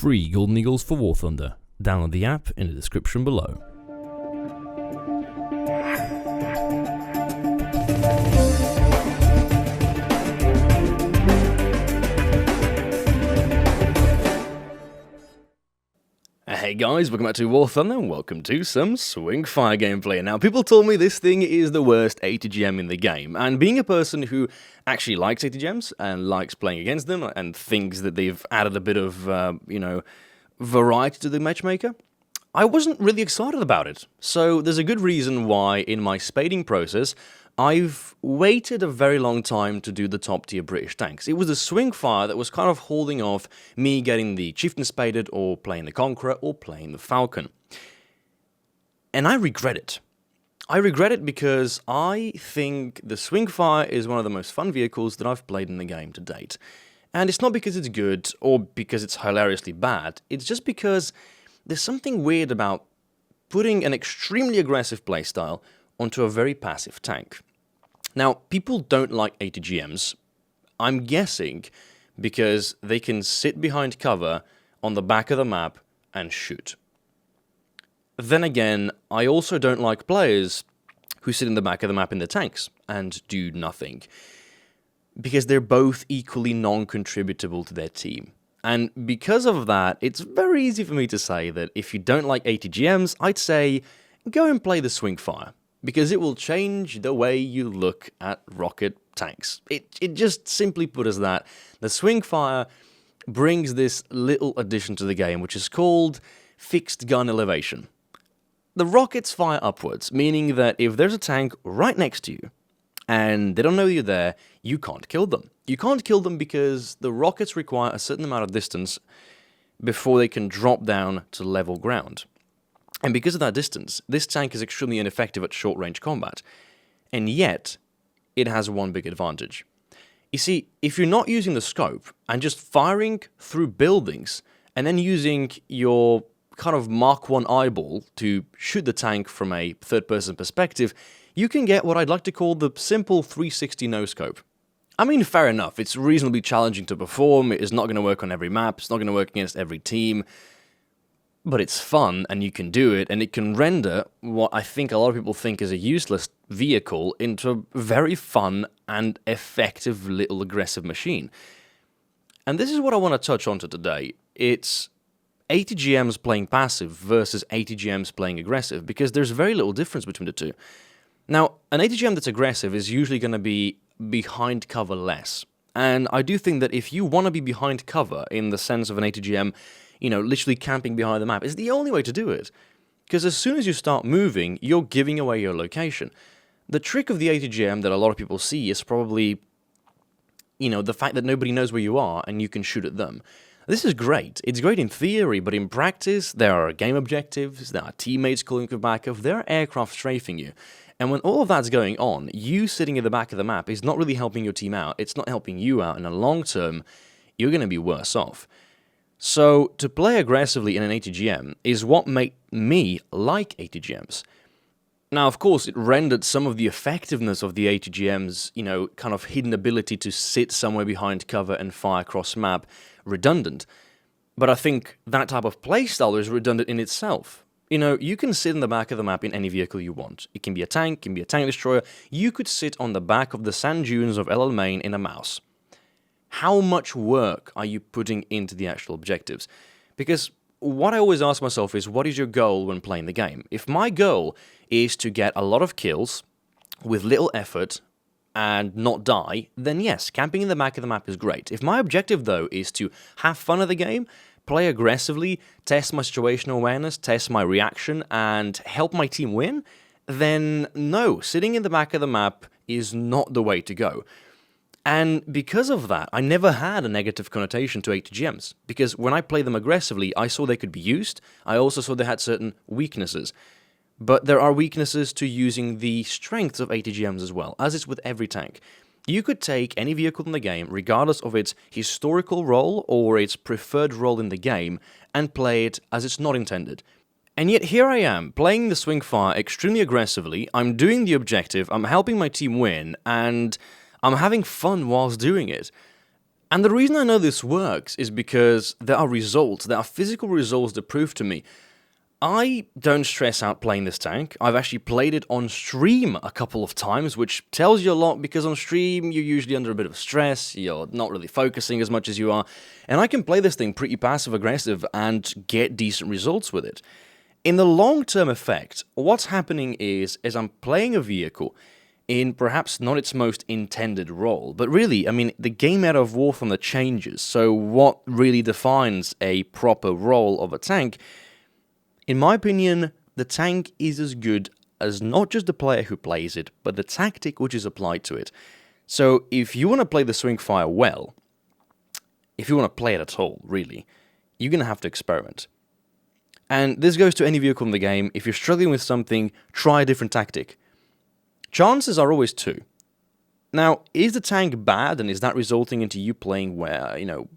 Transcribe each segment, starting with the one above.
free Golden Eagles for War Thunder. Download the app in the description below. Hey guys, welcome back to War Thunder and welcome to some Swingfire gameplay. Now, people told me this thing is the worst ATGM in the game, and being a person who actually likes ATGMs and likes playing against them and thinks that they've added a bit of, variety to the matchmaker, I wasn't really excited about it. So there's a good reason why in my spading process, I've waited a very long time to do the top tier British tanks. It was the Swingfire that was kind of holding off me getting the Chieftain spaded or playing the Conqueror or playing the Falcon. And I regret it. I regret it because I think the Swingfire is one of the most fun vehicles that I've played in the game to date. And it's not because it's good or because it's hilariously bad, it's just because there's something weird about putting an extremely aggressive playstyle onto a very passive tank. Now, people don't like ATGMs, I'm guessing because they can sit behind cover on the back of the map and shoot. Then again, I also don't like players who sit in the back of the map in the tanks and do nothing, because they're both equally non-contributable to their team. And because of that, it's very easy for me to say that if you don't like ATGMs, I'd say go and play the Swingfire, because it will change the way you look at rocket tanks. It just simply put as that. The Swingfire brings this little addition to the game, which is called fixed gun elevation. The rockets fire upwards, meaning that if there's a tank right next to you, and they don't know you're there, you can't kill them. You can't kill them because the rockets require a certain amount of distance before they can drop down to level ground. And because of that distance, this tank is extremely ineffective at short-range combat. And yet, it has one big advantage. You see, if you're not using the scope and just firing through buildings, and then using your kind of Mark 1 eyeball to shoot the tank from a third-person perspective, you can get what I'd like to call the simple 360 no-scope. I mean, fair enough, it's reasonably challenging to perform, it is not going to work on every map, it's not going to work against every team, but it's fun, and you can do it, and it can render what I think a lot of people think is a useless vehicle into a very fun and effective little aggressive machine. And this is what I want to touch on to today. It's ATGMs playing passive versus ATGMs playing aggressive, because there's very little difference between the two. Now, an ATGM that's aggressive is usually going to be behind cover less. And I do think that if you want to be behind cover in the sense of an ATGM, literally camping behind the map, is the only way to do it. Because as soon as you start moving, you're giving away your location. The trick of the ATGM that a lot of people see is probably, the fact that nobody knows where you are and you can shoot at them. This is great. It's great in theory, but in practice, there are game objectives, there are teammates calling for backup, there are aircraft strafing you. And when all of that's going on, you sitting at the back of the map is not really helping your team out, it's not helping you out, and in the long term, you're going to be worse off. So, to play aggressively in an ATGM is what made me like ATGMs. Now, of course, it rendered some of the effectiveness of the ATGM's, kind of hidden ability to sit somewhere behind cover and fire cross-map redundant. But I think that type of playstyle is redundant in itself. You can sit in the back of the map in any vehicle you want. It can be a tank, it can be a tank destroyer. You could sit on the back of the sand dunes of El Alamein in a mouse. How much work are you putting into the actual objectives? Because what I always ask myself is, what is your goal when playing the game? If my goal is to get a lot of kills with little effort and not die, then yes, camping in the back of the map is great. If my objective, though, is to have fun at the game, play aggressively, test my situational awareness, test my reaction, and help my team win, then no, sitting in the back of the map is not the way to go. And because of that, I never had a negative connotation to ATGMs, because when I played them aggressively, I saw they could be used, I also saw they had certain weaknesses. But there are weaknesses to using the strengths of ATGMs as well, as is with every tank. You could take any vehicle in the game, regardless of its historical role or its preferred role in the game, and play it as it's not intended. And yet here I am, playing the Swingfire extremely aggressively, I'm doing the objective, I'm helping my team win, and I'm having fun whilst doing it. And the reason I know this works is because there are results, there are physical results that prove to me I don't stress out playing this tank. I've actually played it on stream a couple of times, which tells you a lot because on stream you're usually under a bit of stress, you're not really focusing as much as you are, and I can play this thing pretty passive-aggressive and get decent results with it. In the long-term effect, what's happening is I'm playing a vehicle in perhaps not its most intended role, but really, I mean, the game meta of War Thunder changes, so what really defines a proper role of a tank? In my opinion, the tank is as good as not just the player who plays it, but the tactic which is applied to it. So if you want to play the Swingfire well, if you want to play it at all, really, you're going to have to experiment. And this goes to any vehicle in the game. If you're struggling with something, try a different tactic. Chances are always 2. Now, is the tank bad, and is that resulting into you playing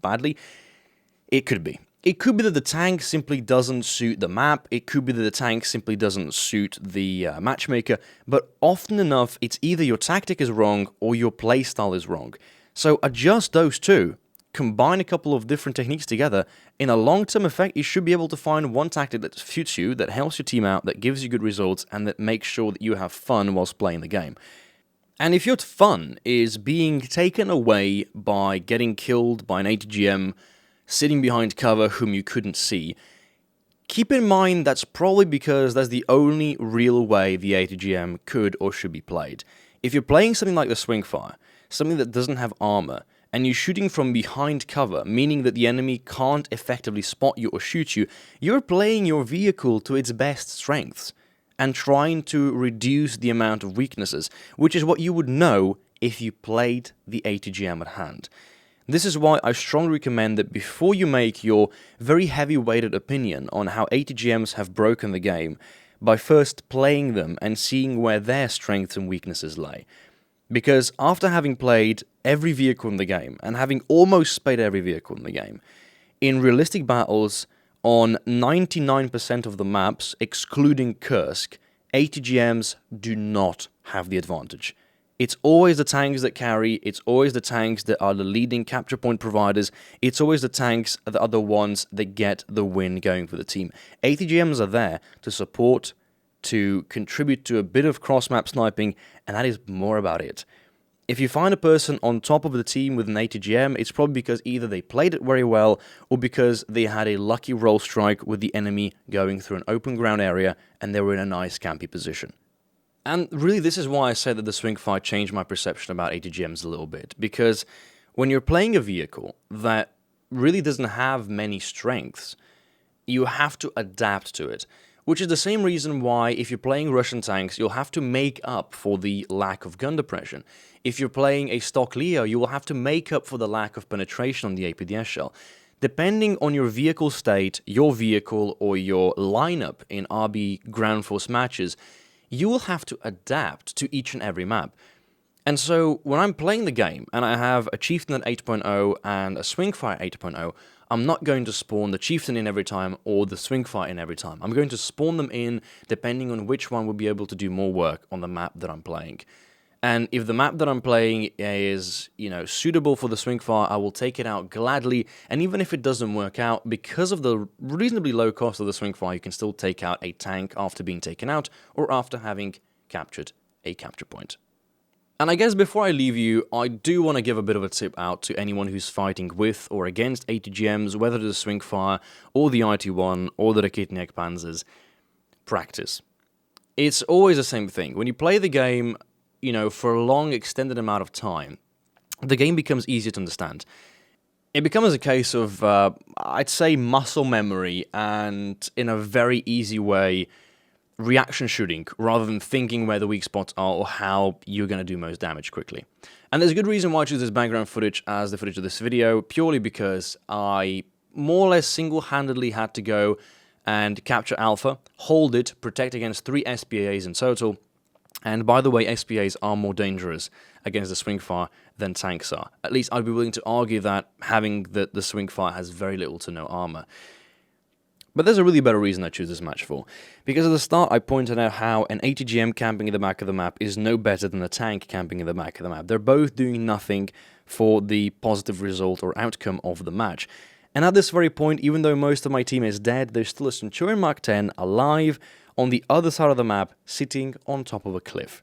badly? It could be. It could be that the tank simply doesn't suit the map, it could be that the tank simply doesn't suit the matchmaker, but often enough, it's either your tactic is wrong or your playstyle is wrong. So adjust those two, combine a couple of different techniques together, in a long-term effect, you should be able to find one tactic that suits you, that helps your team out, that gives you good results, and that makes sure that you have fun whilst playing the game. And if your fun is being taken away by getting killed by an ATGM, sitting behind cover whom you couldn't see, keep in mind that's probably because that's the only real way the ATGM could or should be played. If you're playing something like the Swingfire, something that doesn't have armor, and you're shooting from behind cover, meaning that the enemy can't effectively spot you or shoot you, you're playing your vehicle to its best strengths, and trying to reduce the amount of weaknesses, which is what you would know if you played the ATGM at hand. This is why I strongly recommend that before you make your very heavy-weighted opinion on how ATGMs have broken the game, by first playing them and seeing where their strengths and weaknesses lay. Because after having played every vehicle in the game, and having almost played every vehicle in the game, in realistic battles, on 99% of the maps, excluding Kursk, ATGMs do not have the advantage. It's always the tanks that carry, it's always the tanks that are the leading capture point providers, it's always the tanks that are the ones that get the win going for the team. ATGMs are there to support, to contribute to a bit of cross-map sniping, and that is more about it. If you find a person on top of the team with an ATGM, it's probably because either they played it very well, or because they had a lucky roll strike with the enemy going through an open ground area, and they were in a nice campy position. And really, this is why I say that the Swingfire changed my perception about ATGMs a little bit, because when you're playing a vehicle that really doesn't have many strengths, you have to adapt to it, which is the same reason why if you're playing Russian tanks, you'll have to make up for the lack of gun depression. If you're playing a stock Leo, you will have to make up for the lack of penetration on the APDS shell. Depending on your vehicle state, your vehicle, or your lineup in RB Ground Force matches, you will have to adapt to each and every map. And so, when I'm playing the game, and I have a Chieftain at 8.0 and a Swingfire 8.0, I'm not going to spawn the Chieftain in every time, or the Swingfire in every time. I'm going to spawn them in, depending on which one will be able to do more work on the map that I'm playing. And if the map that I'm playing is, suitable for the Swingfire, I will take it out gladly, and even if it doesn't work out, because of the reasonably low cost of the Swingfire, you can still take out a tank after being taken out, or after having captured a capture point. And I guess before I leave you, I do want to give a bit of a tip out to anyone who's fighting with or against ATGMs, whether it's the Swingfire, or the IT-1, or the Raketniak Panzers. Practice. It's always the same thing. When you play the game, for a long, extended amount of time, the game becomes easier to understand. It becomes a case of, I'd say, muscle memory, and in a very easy way, reaction shooting, rather than thinking where the weak spots are or how you're going to do most damage quickly. And there's a good reason why I choose this background footage as the footage of this video, purely because I more or less single-handedly had to go and capture Alpha, hold it, protect against 3 SPAs in total. And by the way, SPAs are more dangerous against the Swingfire than tanks are. At least I'd be willing to argue that, having the Swingfire has very little to no armor. But there's a really better reason I choose this match for. Because at the start I pointed out how an ATGM camping in the back of the map is no better than a tank camping in the back of the map. They're both doing nothing for the positive result or outcome of the match. And at this very point, even though most of my team is dead, there's still a Centurion Mark 10 alive on the other side of the map, sitting on top of a cliff.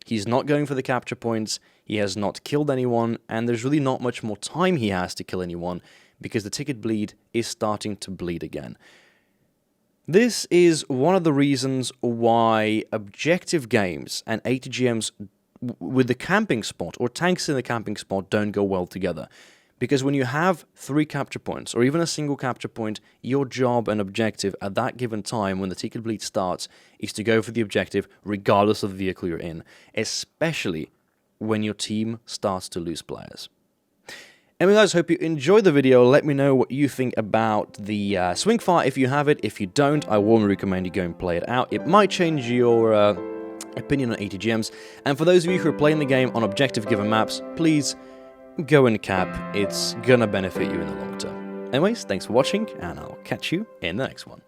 He's not going for the capture points, he has not killed anyone, and there's really not much more time he has to kill anyone, because the ticket bleed is starting to bleed again. This is one of the reasons why objective games and ATGMs with the camping spot, or tanks in the camping spot, don't go well together. Because when you have 3 capture points, or even a single capture point, your job and objective at that given time when the ticket bleed starts is to go for the objective regardless of the vehicle you're in, especially when your team starts to lose players. Anyway guys, hope you enjoyed the video. Let me know what you think about the Swingfire if you have it. If you don't, I warmly recommend you go and play it out. It might change your opinion on ATGMs. And for those of you who are playing the game on objective given maps, please go and cap. It's gonna benefit you in the long term. Anyways, thanks for watching, and I'll catch you in the next one.